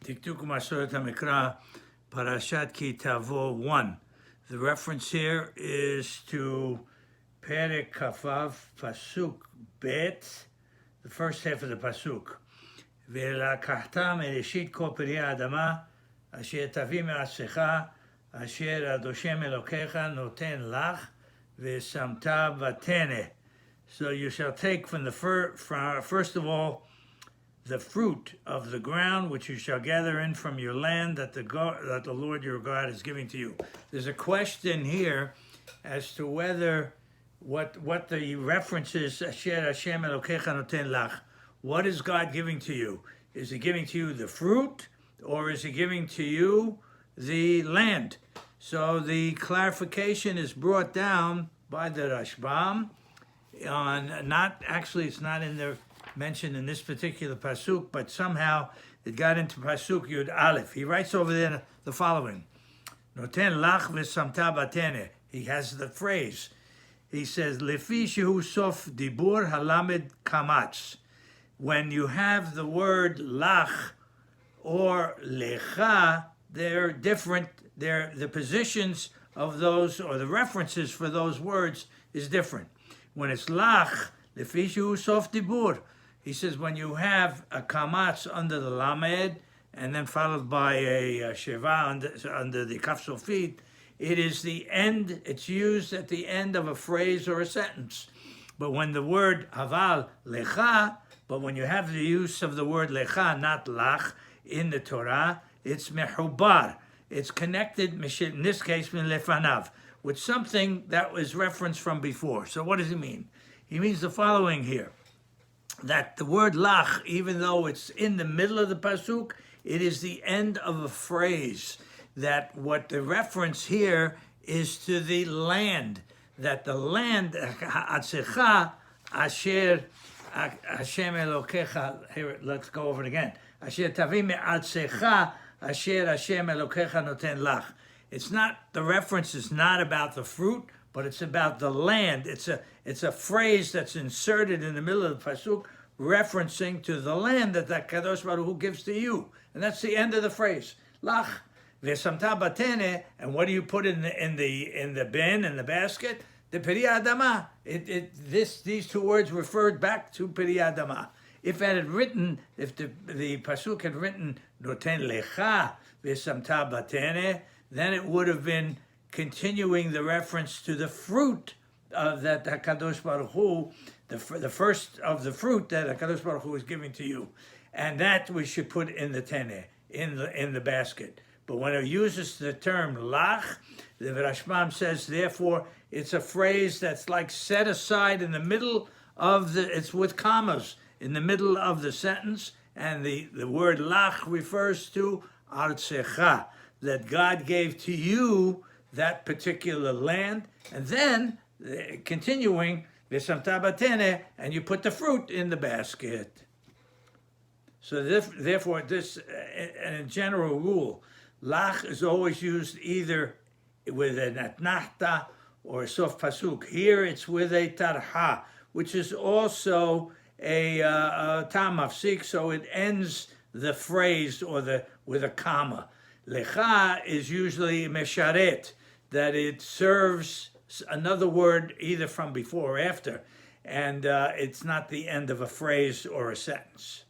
Tiktuk Masoret HaMikra, Parashat Ki Tavo 1. The reference here is to Perek Kafav Pasuk Bet, the first half of the Pasuk. ולקחת מראשית כל פרי האדמה, אשר תביא מעצמך, אשר הדושם אלוקיך נותן לך, ושמת ותנא. So you shall take from the first of all, the fruit of the ground which you shall gather in from your land that the Lord your God is giving to you. There's a question here as to whether what the reference is, Asher Hashem Elokecha noten lach. What is God giving to you? Is he giving to you the fruit, or is he giving to you the land? So the clarification is brought down by the Rashbam. It's not in there mentioned in this particular pasuk, but somehow it got into pasuk Yud Aleph. He writes over there the following: Noten lach v'samta batene. He has the phrase. He says, Lefi shehu sof dibur halamed kamatz. When you have the word lach or lecha, they're different. The positions of those, or the references for those words, is different. When it's lach, lefi shehu sof dibur, he says when you have a kamatz under the lamed and then followed by a sheva under the kaf sofit, it is the end. It's used at the end of a phrase or a sentence. But when the word haval lecha, but when you have the use of the word lecha, not lach, in the Torah, it's mehubar. It's connected, in this case, min lefanav, with something that was referenced from before. So what does he mean? He means the following here, that the word lach, even though it's in the middle of the pasuk, it is the end of a phrase. That what the reference here is to the land, that the land, Atzecha, Asher, Hashem Elokecha, here, let's go over it again. Asher Tavim Atzecha, Asher Hashem Elokecha Noten Lach. It's not, the reference is not about the fruit, but it's about the land. It's a phrase that's inserted in the middle of the pasuk, referencing to the land that Kadosh Baruch Hu gives to you. And that's the end of the phrase. Lach. And what do you put in the bin, in the basket? The peri adama. These two words referred back to peri adama. If the pasuk had written noten lecha v'samta batene, then it would have been continuing the reference to the fruit of that Hakadosh Baruch Hu, the first of the fruit that Hakadosh Baruch Hu is giving to you, and that we should put in the tene, in the basket. But when it uses the term lach, the Rashbam says, therefore, it's a phrase that's like set aside in the middle of it's with commas, in the middle of the sentence, and the word lach refers to artsecha, that God gave to you that particular land, and then, continuing, v'samta batene, and you put the fruit in the basket. So therefore, this, in a general rule, lach is always used either with an atnachta or a sof pasuk. Here it's with a tarha, which is also a tam mafsik, so it ends the phrase with a comma. Lecha is usually mesharet, that it serves another word either from before or after, and it's not the end of a phrase or a sentence.